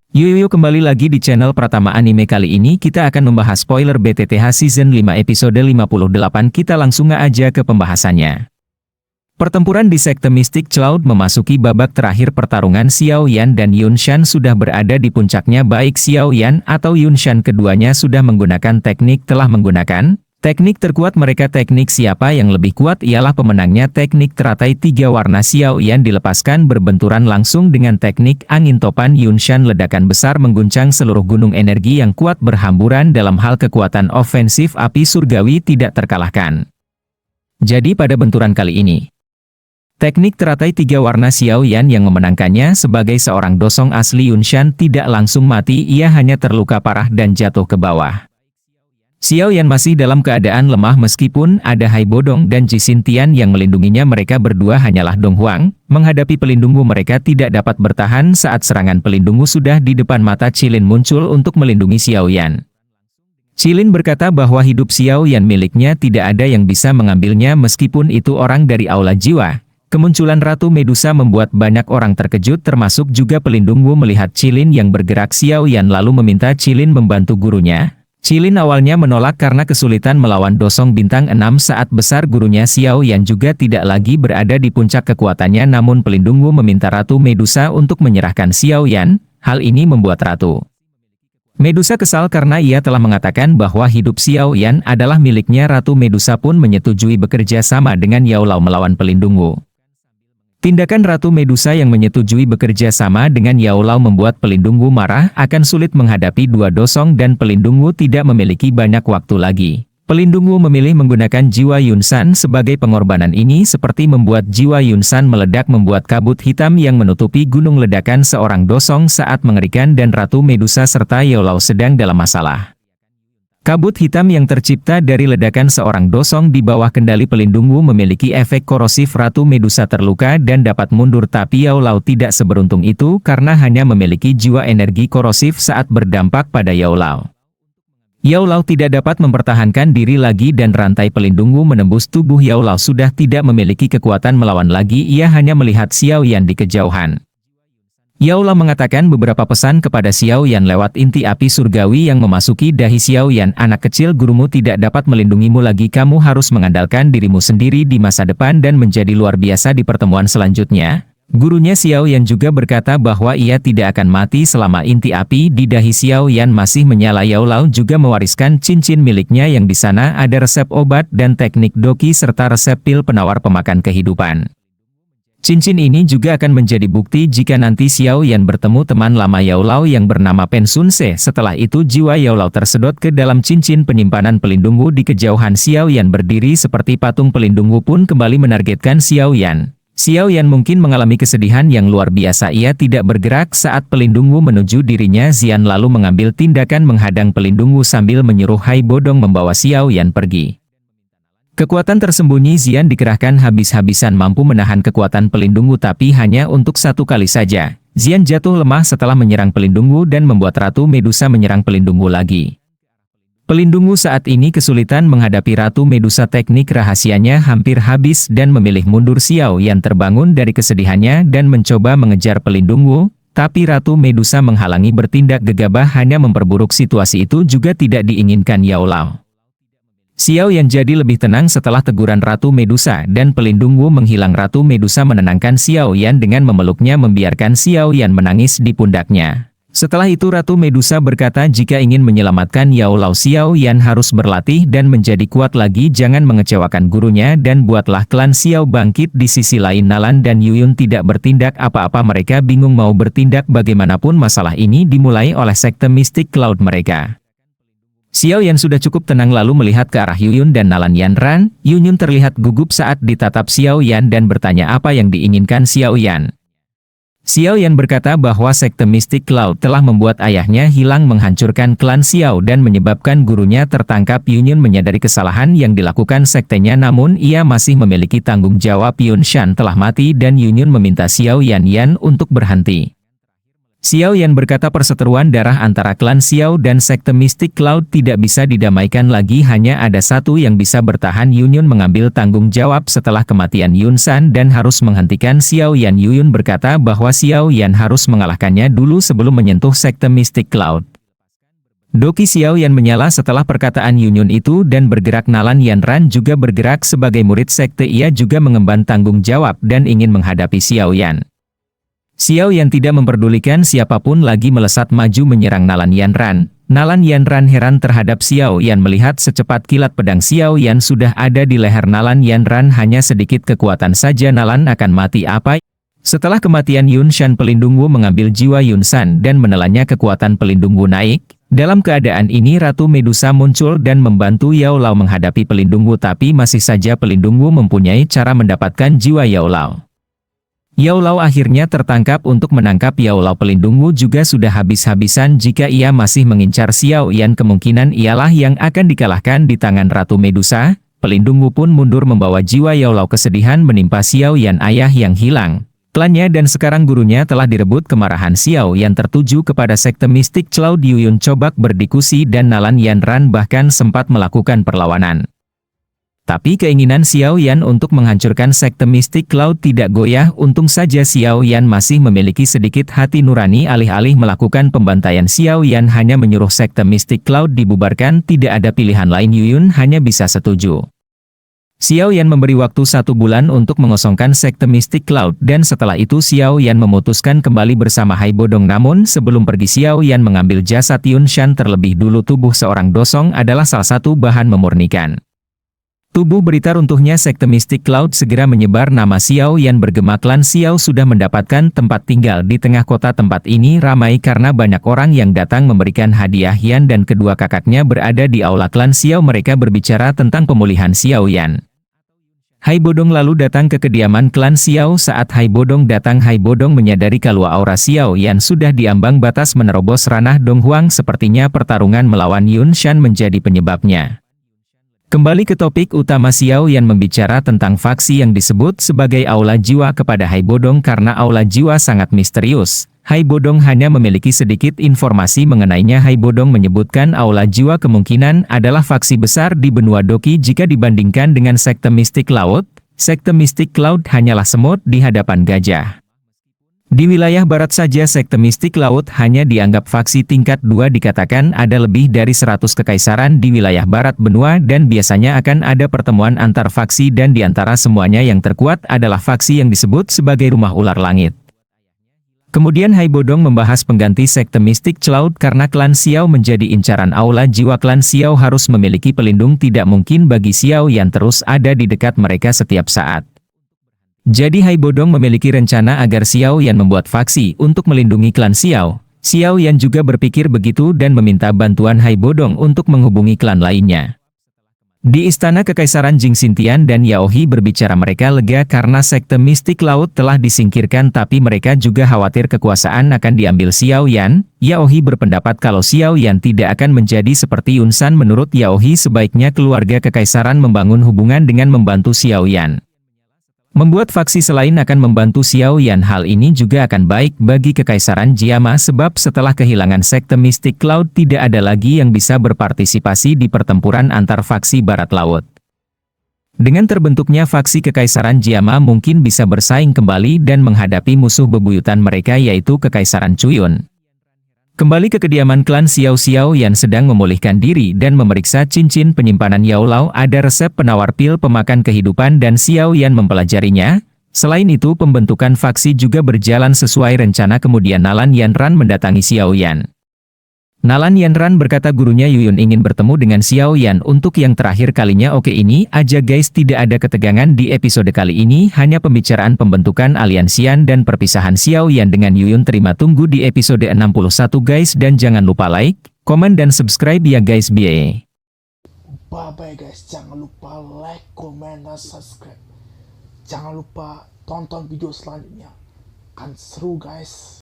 Yuk kembali lagi di channel Pratama Anime. Kali ini kita akan membahas spoiler BTTH Season 5 episode 58. Kita langsung aja ke pembahasannya. Pertempuran di Sekte Mystic Cloud memasuki babak terakhir. Pertarungan Xiao Yan dan Yun Shan sudah berada di puncaknya. Baik Xiao Yan atau Yun Shan, keduanya sudah menggunakan teknik teknik terkuat mereka. Teknik siapa yang lebih kuat ialah pemenangnya. Teknik teratai tiga warna Xiao Yan dilepaskan berbenturan langsung dengan teknik angin topan Yun Shan. Ledakan besar mengguncang seluruh gunung. Energi yang kuat berhamburan. Dalam hal kekuatan ofensif, api surgawi tidak terkalahkan. Jadi pada benturan kali ini, teknik teratai tiga warna Xiao Yan yang memenangkannya. Sebagai seorang dosong asli, Yun Shan tidak langsung mati, ia hanya terluka parah dan jatuh ke bawah. Xiao Yan masih dalam keadaan lemah meskipun ada Hai Bodong dan Ji Xintian yang melindunginya. Mereka berdua hanyalah Dong Huang. Menghadapi pelindungmu mereka tidak dapat bertahan saat serangan pelindungmu sudah di depan mata. Qilin muncul untuk melindungi Xiao Yan. Qilin berkata bahwa hidup Xiao Yan miliknya, tidak ada yang bisa mengambilnya meskipun itu orang dari aula jiwa. Kemunculan Ratu Medusa membuat banyak orang terkejut termasuk juga pelindungmu. Melihat Qilin yang bergerak, Xiao Yan lalu meminta Qilin membantu gurunya. Qilin awalnya menolak karena kesulitan melawan dosong bintang 6 saat besar gurunya. Xiao Yan juga tidak lagi berada di puncak kekuatannya, namun pelindungmu meminta Ratu Medusa untuk menyerahkan Xiao Yan. Hal ini membuat Ratu Medusa kesal karena ia telah mengatakan bahwa hidup Xiao Yan adalah miliknya. Ratu Medusa pun menyetujui bekerja sama dengan Yao Lao melawan pelindungmu. Tindakan Ratu Medusa yang menyetujui bekerja sama dengan Yao Lao membuat pelindungmu marah. Akan sulit menghadapi dua dosong dan pelindungmu tidak memiliki banyak waktu lagi. Pelindungmu memilih menggunakan jiwa Yun Shan sebagai pengorbanan. Ini seperti membuat jiwa Yun Shan meledak, membuat kabut hitam yang menutupi gunung. Ledakan seorang dosong saat mengerikan dan Ratu Medusa serta Yao Lao sedang dalam masalah. Kabut hitam yang tercipta dari ledakan seorang dosong di bawah kendali pelindungmu memiliki efek korosif. Ratu Medusa terluka dan dapat mundur, tapi Yao Lao tidak seberuntung itu karena hanya memiliki jiwa energi korosif saat berdampak pada Yao Lao. Yao Lao tidak dapat mempertahankan diri lagi dan rantai pelindungmu menembus tubuh Yao Lao. Sudah tidak memiliki kekuatan melawan lagi, ia hanya melihat Xiao Yan di kejauhan. Yao Lao mengatakan beberapa pesan kepada Xiao Yan lewat inti api surgawi yang memasuki dahi Xiao Yan. Anak kecil, gurumu tidak dapat melindungimu lagi. Kamu harus mengandalkan dirimu sendiri di masa depan dan menjadi luar biasa di pertemuan selanjutnya. Gurunya Xiao Yan juga berkata bahwa ia tidak akan mati selama inti api di dahi Xiao Yan masih menyala. Yao Lao juga mewariskan cincin miliknya yang di sana ada resep obat dan teknik doki serta resep pil penawar pemakan kehidupan. Cincin ini juga akan menjadi bukti jika nanti Xiao Yan bertemu teman lama Yao Lao yang bernama Pen Sun Se. Setelah itu jiwa Yao Lao tersedot ke dalam cincin penyimpanan pelindungmu di kejauhan. Xiao Yan berdiri seperti patung. Pelindungmu pun kembali menargetkan Xiao Yan. Xiao Yan mungkin mengalami kesedihan yang luar biasa. Ia tidak bergerak saat pelindungmu menuju dirinya. Xian lalu mengambil tindakan menghadang pelindungmu sambil menyuruh Hai Bodong membawa Xiao Yan pergi. Kekuatan tersembunyi Xian dikerahkan habis-habisan, mampu menahan kekuatan pelindungmu tapi hanya untuk satu kali saja. Xian jatuh lemah setelah menyerang pelindungmu dan membuat Ratu Medusa menyerang pelindungmu lagi. Pelindungmu saat ini kesulitan menghadapi Ratu Medusa. Teknik rahasianya hampir habis dan memilih mundur. Xiao Yan terbangun dari kesedihannya dan mencoba mengejar pelindungmu, tapi Ratu Medusa menghalangi. Bertindak gegabah hanya memperburuk situasi. Itu juga tidak diinginkan Yao Lao. Xiao Yan jadi lebih tenang setelah teguran Ratu Medusa dan pelindungmu menghilang. Ratu Medusa menenangkan Xiao Yan dengan memeluknya, membiarkan Xiao Yan menangis di pundaknya. Setelah itu Ratu Medusa berkata jika ingin menyelamatkan Yao Lao, Xiao Yan harus berlatih dan menjadi kuat lagi. Jangan mengecewakan gurunya dan buatlah klan Xiao bangkit. Di sisi lain Nalan dan Yuyun tidak bertindak apa-apa. Mereka bingung mau bertindak bagaimanapun. Masalah ini dimulai oleh Sekte Mystic Cloud mereka. Xiao Yan sudah cukup tenang lalu melihat ke arah Yuyun dan Nalan Yanran. Yuyun terlihat gugup saat ditatap Xiao Yan dan bertanya apa yang diinginkan Xiao Yan. Xiao Yan berkata bahwa Sekte Mystic Cloud telah membuat ayahnya hilang, menghancurkan klan Xiao dan menyebabkan gurunya tertangkap. Yuyun menyadari kesalahan yang dilakukan sektenya, namun ia masih memiliki tanggung jawab. Yun Shan telah mati dan Yuyun meminta Xiao Yan untuk berhenti. Xiao Yan berkata perseteruan darah antara klan Xiao dan sekte Mystic Cloud tidak bisa didamaikan lagi, hanya ada satu yang bisa bertahan. Yun Yun mengambil tanggung jawab setelah kematian Yun San dan harus menghentikan Xiao Yan. Yun Yun berkata bahwa Xiao Yan harus mengalahkannya dulu sebelum menyentuh sekte Mystic Cloud. Doki Xiao Yan menyala setelah perkataan Yun Yun itu dan bergerak. Nalan Yanran juga bergerak sebagai murid sekte. Ia juga mengemban tanggung jawab dan ingin menghadapi Xiao Yan. Xiao Yan tidak memperdulikan siapapun lagi, melesat maju menyerang Nalan Yanran. Nalan Yanran heran terhadap Xiao Yan melihat secepat kilat pedang Xiao Yan sudah ada di leher Nalan Yanran. Hanya sedikit kekuatan saja Nalan akan mati. Apa? Setelah kematian Yun Shan, pelindung Wu mengambil jiwa Yun San dan menelannya. Kekuatan pelindung Wu naik. Dalam keadaan ini Ratu Medusa muncul dan membantu Yao Lao menghadapi pelindung Wu, tapi masih saja pelindung Wu mempunyai cara mendapatkan jiwa Yao Lao. Yao Lao akhirnya tertangkap. Untuk menangkap Yao Lao, pelindung Wu juga sudah habis-habisan. Jika ia masih mengincar Xiao Yan, kemungkinan ialah yang akan dikalahkan di tangan Ratu Medusa. Pelindung Wu pun mundur membawa jiwa Yao Lao. Kesedihan menimpa Xiao Yan, ayah yang hilang, klannya dan sekarang gurunya telah direbut. Kemarahan Xiao Yan tertuju kepada sekte Mystic Cloud. Yun coba berdiskusi dan Nalan Yanran bahkan sempat melakukan perlawanan. Tapi keinginan Xiao Yan untuk menghancurkan sekte Mystic Cloud tidak goyah. Untung saja Xiao Yan masih memiliki sedikit hati nurani. Alih-alih melakukan pembantaian, Xiao Yan hanya menyuruh sekte Mystic Cloud dibubarkan. Tidak ada pilihan lain. Yun hanya bisa setuju. Xiao Yan memberi waktu 1 bulan untuk mengosongkan sekte Mystic Cloud, dan setelah itu Xiao Yan memutuskan kembali bersama Hai Bodong. Namun sebelum pergi, Xiao Yan mengambil jasad Yun Shan terlebih dulu. Tubuh seorang dosong adalah salah satu bahan memurnikan tubuh. Berita runtuhnya sekte Mystic Cloud segera menyebar. Nama Xiao Yan bergema. Klan Xiao sudah mendapatkan tempat tinggal di tengah kota. Tempat ini ramai karena banyak orang yang datang memberikan hadiah. Yan dan kedua kakaknya berada di aula klan Xiao. Mereka berbicara tentang pemulihan Xiao Yan. Hai Bodong lalu datang ke kediaman klan Xiao. Saat Hai Bodong datang, Hai Bodong menyadari kalau aura Xiao Yan sudah diambang batas menerobos ranah Donghuang. Sepertinya pertarungan melawan Yun Shan menjadi penyebabnya. Kembali ke topik utama, Xiao Yan membicara tentang faksi yang disebut sebagai Aula Jiwa kepada Hai Bodong. Karena Aula Jiwa sangat misterius, Hai Bodong hanya memiliki sedikit informasi mengenainya. Hai Bodong menyebutkan Aula Jiwa kemungkinan adalah faksi besar di benua Doki. Jika dibandingkan dengan sekte Mystic Cloud, sekte Mystic Cloud hanyalah semut di hadapan gajah. Di wilayah barat saja sekte Mystic Cloud hanya dianggap faksi tingkat 2. Dikatakan ada lebih dari 100 kekaisaran di wilayah barat benua, dan biasanya akan ada pertemuan antar faksi, dan di antara semuanya yang terkuat adalah faksi yang disebut sebagai Rumah Ular Langit. Kemudian Hai Bodong membahas pengganti sekte Mystic Cloud. Karena klan Xiao menjadi incaran Aula Jiwa, klan Xiao harus memiliki pelindung. Tidak mungkin bagi Xiao Yan terus ada di dekat mereka setiap saat. Jadi Hai Bodong memiliki rencana agar Xiao Yan membuat faksi untuk melindungi klan Xiao. Xiao Yan juga berpikir begitu dan meminta bantuan Hai Bodong untuk menghubungi klan lainnya. Di istana kekaisaran, Jing Xintian dan Yaohi berbicara. Mereka lega karena sekte Mystic Cloud telah disingkirkan, tapi mereka juga khawatir kekuasaan akan diambil Xiao Yan. Yaohi berpendapat kalau Xiao Yan tidak akan menjadi seperti Yun San. Menurut Yaohi, sebaiknya keluarga kekaisaran membangun hubungan dengan membantu Xiao Yan. Membuat faksi selain akan membantu Xiao Yan. Hal ini juga akan baik bagi kekaisaran Jiama, sebab setelah kehilangan sekte Mystic Cloud tidak ada lagi yang bisa berpartisipasi di pertempuran antar faksi barat laut. Dengan terbentuknya faksi kekaisaran Jiama mungkin bisa bersaing kembali dan menghadapi musuh bebuyutan mereka, yaitu kekaisaran Chuyun. Kembali ke kediaman klan Xiao. Xiao Yan sedang memulihkan diri dan memeriksa cincin penyimpanan Yao Lao. Ada resep penawar pil pemakan kehidupan dan Xiao Yan mempelajarinya. Selain itu, pembentukan faksi juga berjalan sesuai rencana. Kemudian Nalan Yanran mendatangi Xiao Yan. Nalan Yanran berkata gurunya Yuyun ingin bertemu dengan Xiao Yan untuk yang terakhir kalinya. Oke, ini aja guys, tidak ada ketegangan di episode kali ini, hanya pembicaraan pembentukan aliansian dan perpisahan Xiao Yan dengan Yuyun. Terima tunggu di episode 61 guys, dan jangan lupa like, komen dan subscribe ya guys. Bye bye guys, jangan lupa like, komen dan subscribe. Jangan lupa tonton video selanjutnya, kan seru guys.